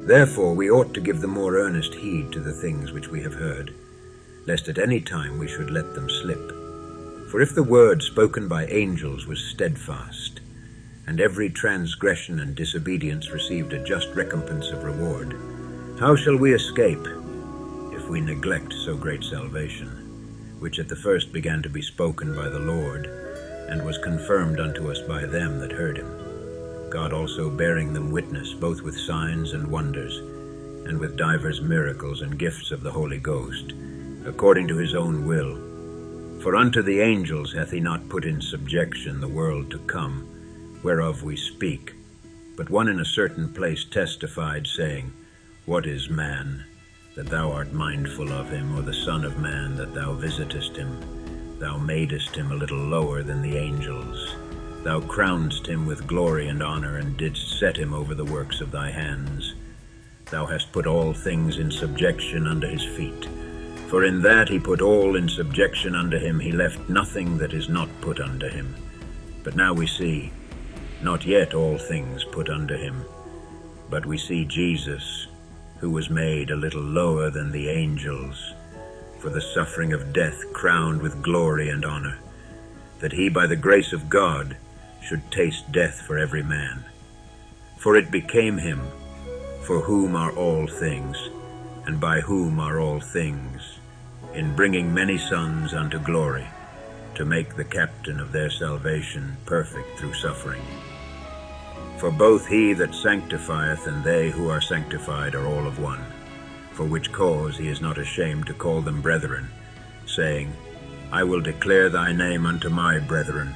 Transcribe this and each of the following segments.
Therefore we ought to give the more earnest heed to the things which we have heard, lest at any time we should let them slip. For if the word spoken by angels was steadfast, and every transgression and disobedience received a just recompense of reward, how shall we escape if we neglect so great salvation, which at the first began to be spoken by the Lord, and was confirmed unto us by them that heard him, God also bearing them witness both with signs and wonders, and with divers miracles and gifts of the Holy Ghost, according to his own will. For unto the angels hath he not put in subjection the world to come, whereof we speak. But one in a certain place testified, saying, What is man, that thou art mindful of him, or the Son of man, that thou visitest him? Thou madest him a little lower than the angels. Thou crownedst him with glory and honor, and didst set him over the works of thy hands. Thou hast put all things in subjection under his feet. For in that he put all in subjection unto him, he left nothing that is not put unto him. But now we see, not yet all things put unto him, but we see Jesus, who was made a little lower than the angels, for the suffering of death crowned with glory and honor, that he by the grace of God should taste death for every man. For it became him, for whom are all things, and by whom are all things, in bringing many sons unto glory, to make the captain of their salvation perfect through suffering. For both he that sanctifieth and they who are sanctified are all of one, for which cause he is not ashamed to call them brethren, saying, I will declare thy name unto my brethren.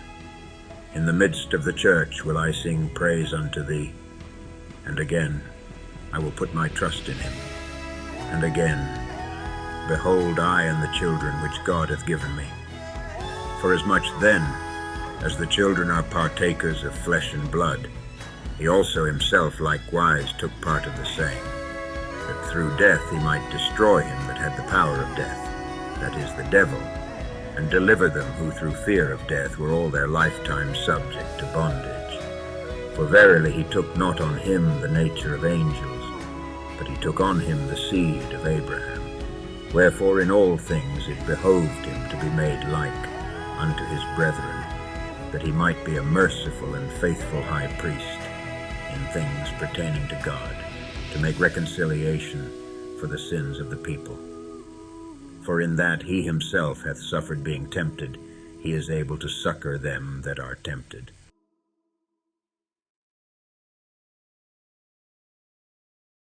In the midst of the church will I sing praise unto thee. And again, I will put my trust in him. And again, behold, I and the children which God hath given me. For as much then as the children are partakers of flesh and blood, he also himself likewise took part of the same, that through death he might destroy him that had the power of death, that is, the devil, and deliver them who through fear of death were all their lifetime subject to bondage. For verily he took not on him the nature of angels, but he took on him the seed of Abraham. Wherefore in all things it behoved him to be made like unto his brethren, that he might be a merciful and faithful high priest in things pertaining to God, to make reconciliation for the sins of the people. For in that he himself hath suffered being tempted, he is able to succor them that are tempted.